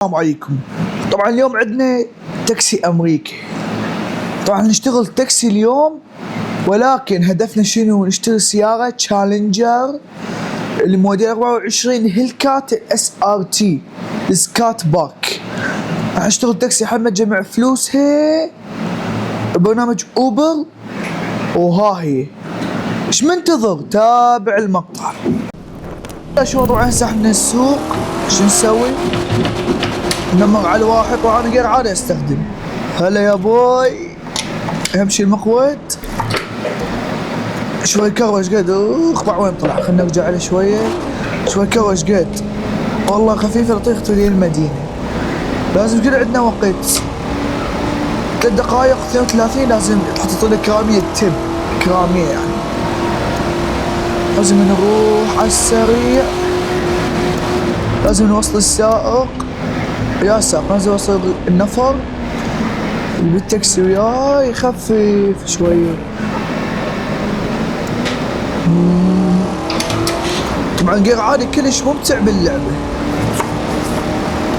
السلام عليكم. طبعا اليوم عندنا تاكسي امريكي. طبعا نشتغل تاكسي اليوم، ولكن هدفنا شنو؟ نشتري سيارة تشالنجر الموديل 24 هيلكات اس ار تي سكات باك. راح نشتغل تاكسي حد ما تجمع فلوسها برنامج اوبر، وها هي ايش منتظر؟ تابع المقطع. شو طبعا هسه احنا السوق شو نسوي؟ نمر على الواحد. طبعا انا غير عادي استخدم. هلا يا بوي، اهم شي المقود. شوي كروش قد اخ وين طلع؟ خلنا نرجع عليه شويه. شوي كروش قد والله خفيفه لطيفه طريق المدينه. لازم كل عندنا وقت 3 دقائق 32 لازم تحط لك كراميه تب كراميه يعني. لازم نروح على السريع، لازم نوصل السائق. يا ساق لازم يوصل النفر اللي بالتاكسي وياي يخفف شوية. طبعا غير عادي كلش ممتع باللعبة.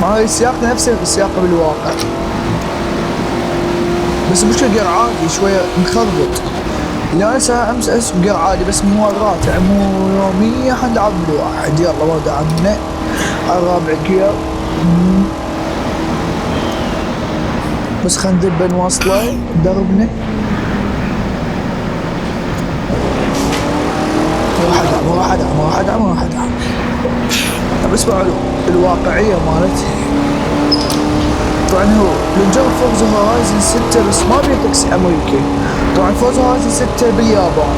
هاي سياقنا نفس السياقة بالواقع، بس المشكلة غير عادي شوية مخربط. اللي انا امس اسم غير عادي بس مو مرات يعني مو يوميا حنلعب بالواحد. يلا ما دعمنا على الرابع جير. بس خلينا ندب نواصله دربنا. راح ادعم. طب اسمعوا الواقعية مالتها. طبعا هو بنجرب فورزا هورايزن 6 بس ما بيه تاكسي امريكي. طبعا فورزا هورايزن 6 باليابان،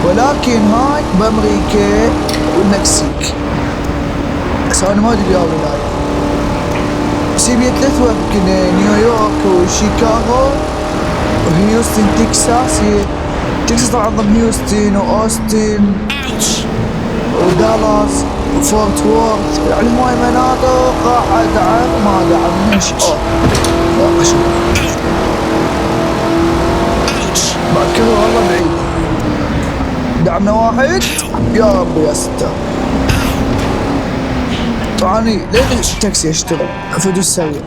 ولكن هاي بامريكا والمكسيك. بس انا ما ادري يا ولاي. سيبيا 3 يمكن نيويورك وشيكاغو وهيوستن تكساس. تكساس طبعا ضمن هيوستن واوستن ودالاس وفورت وورث، يعني هواي مناطق راح ادعم ما دعمناش. شوف بعد كذا والله بعيد. دعمنا واحد يا رب يا ستار. طبعا لين التاكسي يشتغل فدوس سريع.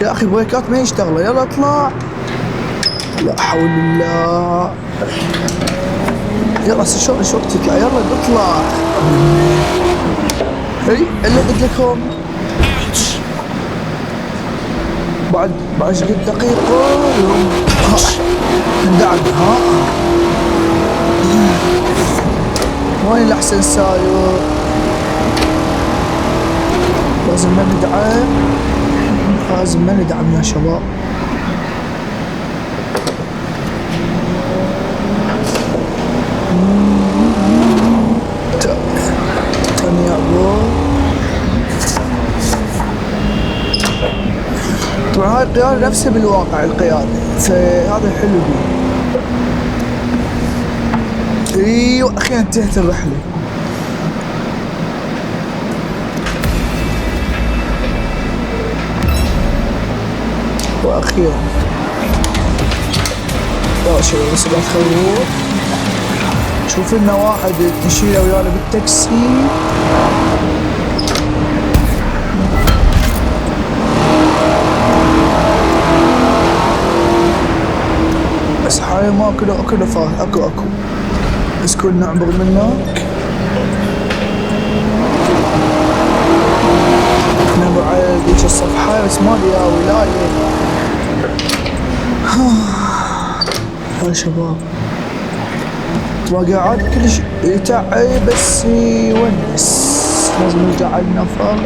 يا اخي بريكات ما يشتغل. يلا اطلع، لا حول الله. يلا شو وقت يطلع؟ يلا اطلع. اي اللي قلت لكم بعد ايش قد دقيقة ندعم. وين الاحسن ساير؟ لازم ما ندعم يا شباب. تاني يا ابو. طبعا هاي القيادة نفسها بالواقع القيادة، فهذا الحلو بيه. ايوه اخيرا انتهت الرحلة. واخيرا يا شباب بس لا تخوف. شوف لنا واحد نشيله ويانا بالتاكسي. بس حاليا ما اكو نفاذ. اكو بس كنا نعبر منك. نعبر على ذيك الصفحة بس ما لي يا ولاية. يا شباب طبعا قاعد كلش يتعب بس يونس. لازم نرجع على النفر.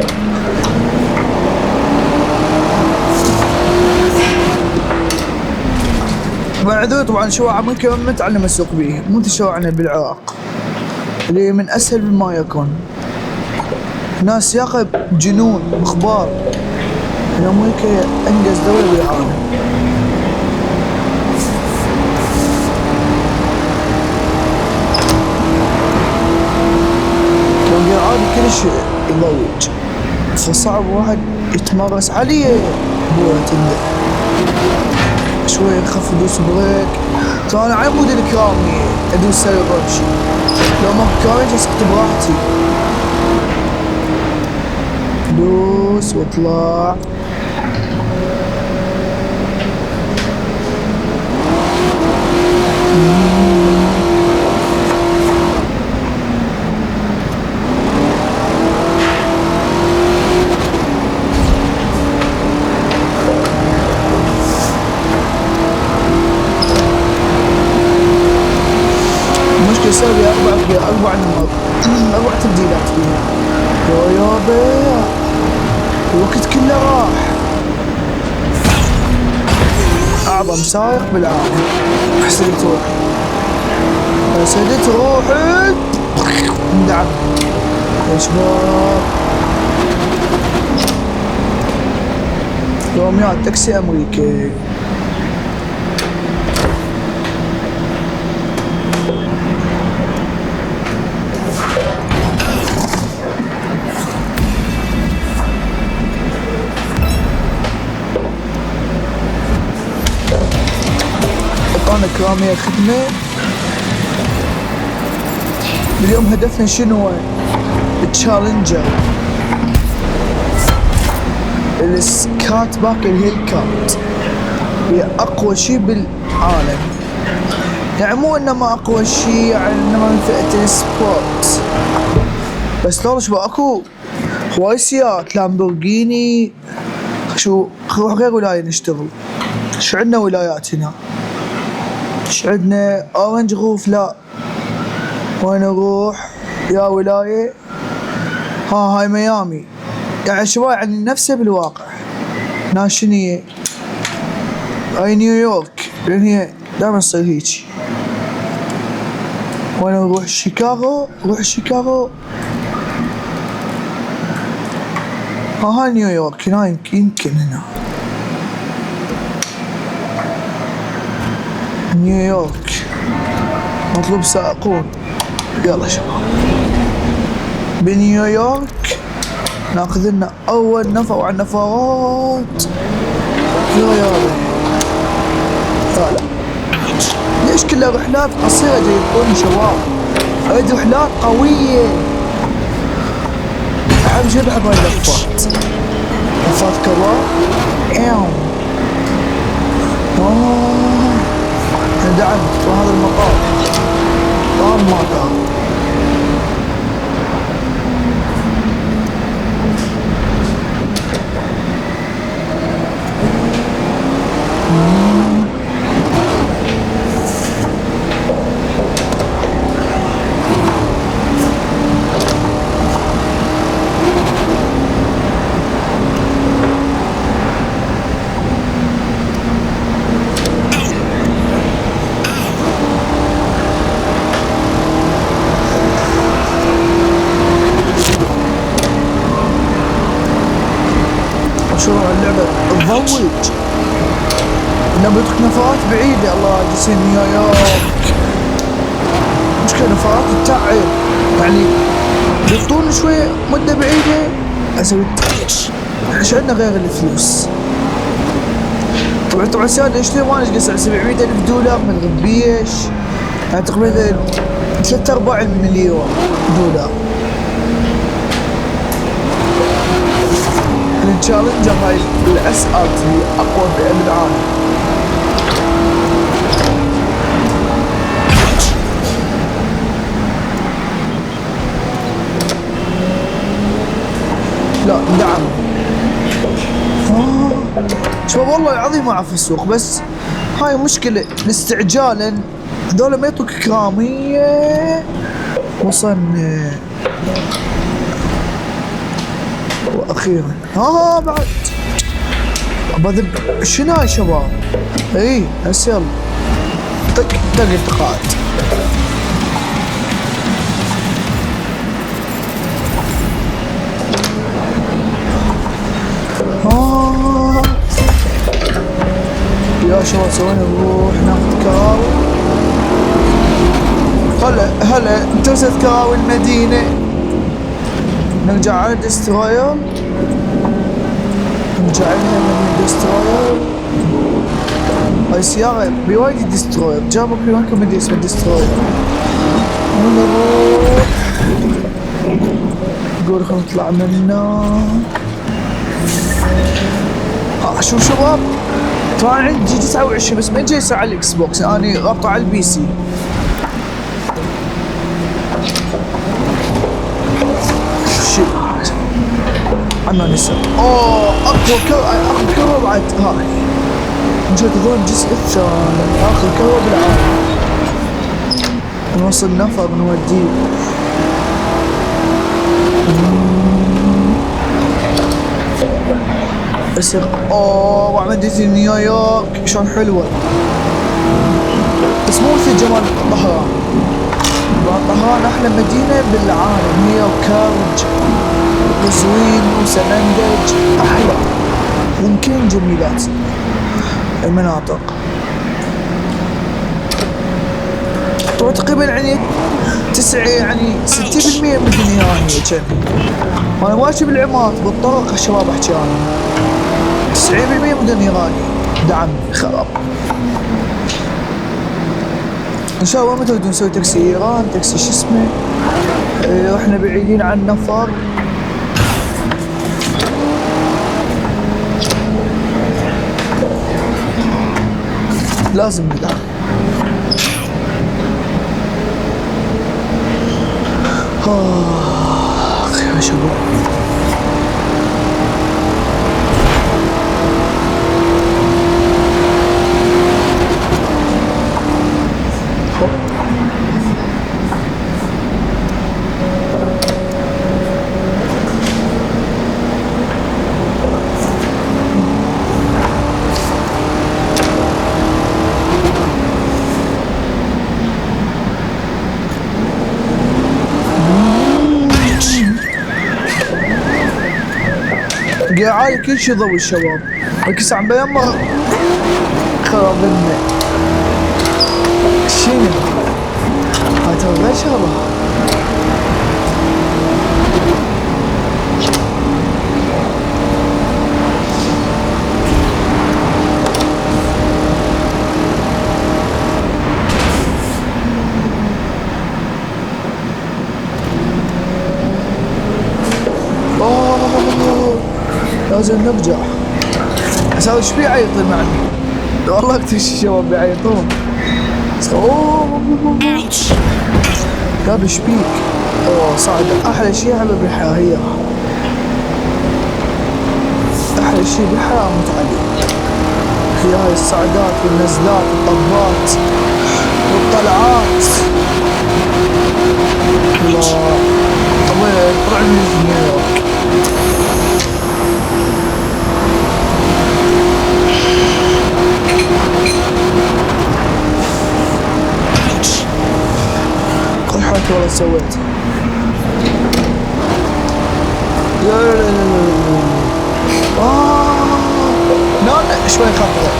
بعدين طبعا شوارع امريكا ما نتعلم السوق بيه، مو مثل شوارعنا بالعراق اللي من اسهل مما يكون. ناس سياقة جنون مخبار. امريكا انجز دولة بالعالم. عادي كلش يضوج، فصعب واحد يتمرس عليه. بويا تندع شوي نخف ندوس بريك. طبعا على مود الكرامي ادوس سريع وامشي. لو ما كامل اسكت براحتي. دوس واطلع. المشكلة اسوي اربع تبديلات فيها. يا يابا الوقت كله راح. اعظم سائق بالعالم. حسيت روحي اندعم يا شباب. يوميات تاكسي امريكي. اعطانا كرامية خدمة. اليوم هدفنا شنو؟ التشالنجر، السكات باك الهيل كات، هي اقوى شي بالعالم. يعني مو انما اقوى شي، يعني انما من فئة السبورت بس. لو شباب اكو هواي سيارات لامبورجيني. شو نروح غير ولاية نشتغل. شو عندنا ولايات هنا؟ ايش عندنا؟ اورنج غوف لا. وين نروح يا ولاية؟ هاي ميامي. يعني شوي عن نفسه بالواقع. ناشونية هاي نيويورك، لان هي دائما تصير هيجي. وين نروح؟ شيكاغو. نروح شيكاغو. هاي نيويورك. هنا يمكن هنا نيويورك. مطلوب سائقون. يلا شباب بنيويورك ناخذ لنا اول نفر على النفرات. يا لا ليش كلها رحلات قصيرة جايبوني شباب؟ اريد رحلات قوية. احب شو احب هاي اللفات. لفات كبار. دعمت وهذا المطار طار ما طار. شروع اللعبة تضوج. نبتك نفرات بعيدة. الله جسيم نيويورك. مشكلة نفرات تتعب. يعني يعطون شوية مدة بعيدة اسوي ايش عندنا غير الفلوس. طبعا سيادة اشتري وانا ايش قصة 700,000 دولار ما تغبيش. يعني تقريبا 3/4 المليون دولار. التشالنجر هاي الاس ار تي اقوى فئة بالعالم. لا دعم. شوف والله العظيم ما اعرف السوق، بس هاي مشكلة الاستعجال. هذول ما يعطوك كرامية. وصلنا واخيرا. بعد بذب شنو هاي شباب؟ اي هسه يلا طق التقاعد. يا شباب سوينا نروح ناخذ كراوي. هلا انتزت كراوي المدينة. نرجع على دستروير. نرجع لها من دستروير. هاي سيارة بوايد دستروير. جابوا في مكان اسمه دستروير. ونروح نقول خلينا نطلع منه. شوف شباب، طبعا عندي جي 29 بس ما جاي على الاكس بوكس، اني رابطه على البي سي. شيت عنا نسى. اقوى كرة بعد هاي. نجربون الجزء الثاني، اخر كرة بالعالم. نوصل نفر نوديه. بس وعمدتي نيويورك شلون حلوة، بس مو مثل جمال طهران. طهران احلى مدينة بالعالم، هي وكارج وقزوين وسمندج احلى يمكن جميلات المناطق. طبعا تقريبا يعني 60% من الدنيا ايرانية كان. وانا ماشي بالعمارة بالطرق الشباب احكي انا 90% من الدنيا ايرانية. دعمني خراب. ان شاء الله متى بدنا نسوي تاكسي ايران، تاكسي شو اسمه، احنا بعيدين عن النفر. لازم ندعم. يا شباب قاعد كل شي ضوي الشباب، بس عم بيمر خرب لنا. شنو؟ هاي ترى غير شغلة. لازم نرجع. بس هذا ايش بيعيط معنا؟ والله اكثر الشباب بيعيطون. لا ايش بيك؟ صعد. احلى شيء على بالحياة هي احلى شيء بالحياة متعلق هي هاي الصعدات والنزلات والطبات والطلعات. الله طلع من نيويورك. كل حاجة والله سويت. لا شوي خطرة،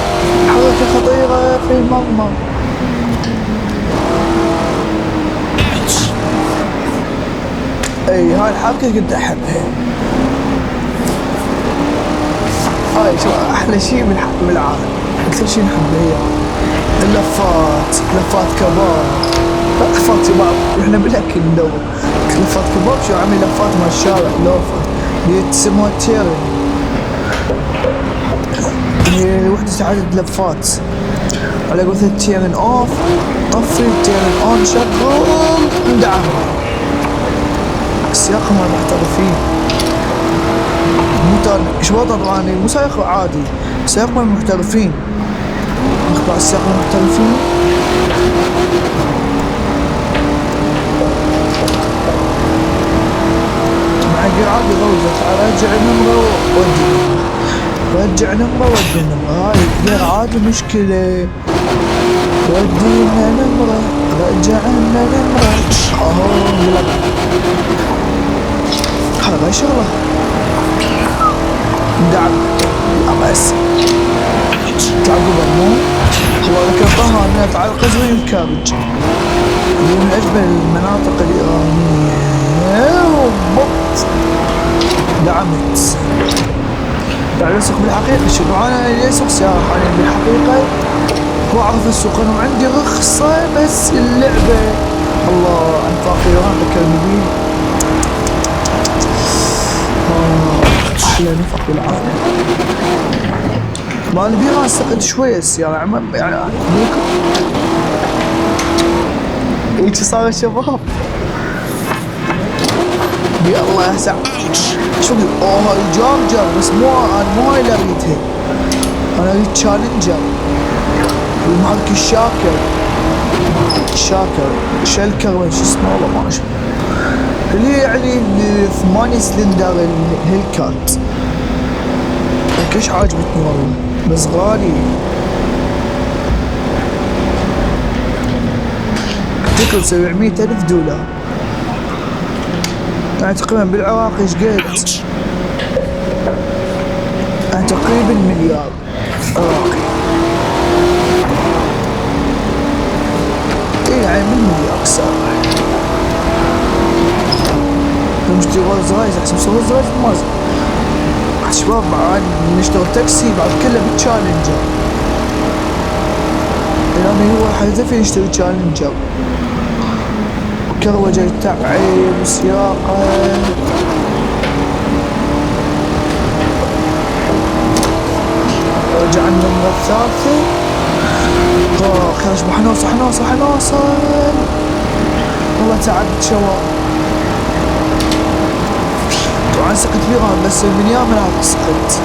حركة خطيرة في المرمى. اي هاي الحركة كنت احبها. هاي شو احلى شيء بالعالم، اكثر شيء نحبه هي لفات كبار. لفات شباب احنا بالاكل ندور لفات كبار. شو عامل لفات مال الشارع لوفة اللي تسموها تيرن، هي وحدة عدد لفات على قولة تيرن اوف طفي، تيرن اون شغل ندعم. السياق مال المحترفين مو شباب طبعا مو سائق عادي، سائق مال المحترفين. نخضع السائق المحترفين. مع قاعد يغوزك رجع نمرة ودي نمرة، رجع نمرة ودي نمرة. هاي غير عادي مشكلة. ودينا نمرة رجعنا نمرة. يلا هذا شغله دعم الأمس تعقب المو. هو ذكرتها انها على قزوين وكارج اللي من اجمل المناطق الايرانية. وبط دعمت بعد اسوق بالحقيقة. شنو انا اللي اسوق سيارة حاليا بالحقيقة، هو اعرف السوق انا وعندي رخصة، بس اللعبة الله انفاق ايران ذكر المبين. على نفق بالعافية. ما نبي نستقل شوية السيارة يعني هيك صار الشباب. يا الله يا سعد. شوف اوه الجارجر بس انا مو هاي اللي اريدها. انا اريد تشالنجر المارك الشاكر شلكر شو اسمه والله ما اشوف اللي يعني 8 سلندر الهيلكات. كلش عاجبتني والله بس غالي. تكلف $700,000 يعني تقريبا بالعراق ايش قد؟ يعني تقريبا مليار عراقي. اي يعني بالمليار صار. نشتري رولز رايز احسن بس رولز رايز مماز. شباب بعد نشتغل تاكسي بعد كله بالتشالنجر. يعني هو حيزفي نشتري تشالنجر. كروجة تععيب وسياقة. رجعنا المرة الثالثة. خلاص حنوصل. والله تعبت شباب. طبعا سقط فيران بس من يوم لا سقط.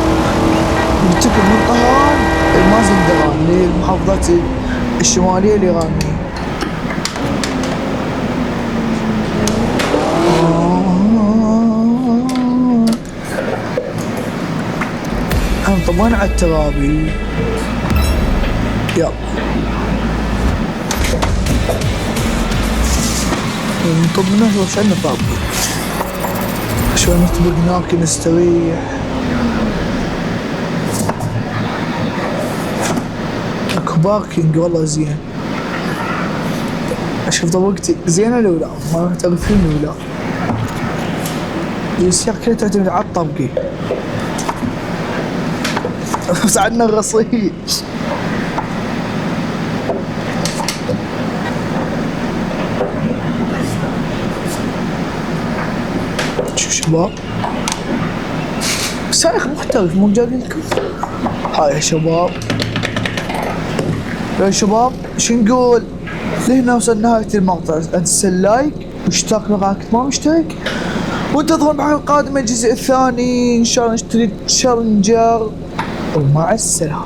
نتكل من طهران المازندران اللي هي المحافظات الشمالية الإيرانية. طبعا على الترابي. يلا نطب منه شو عندنا طابي شوي نطبق هناك نستريح. اكو باركينج والله زين. اشوف طبقتي زينه لو لا ما تعرفين ولا السيارة كلها تعتمد على الطبقي. بس عندنا الرصيد. شو شباب سائق محترف مو جاي لكم. هاي يا شباب شو نقول لهنا وصلنا نهاية المقطع. انسى اللايك واشتراك بالقناة ما مشترك وانتظروا الحلقة القادمة الجزء الثاني ان شاء الله نشتري تشالنجر ومع السلامة.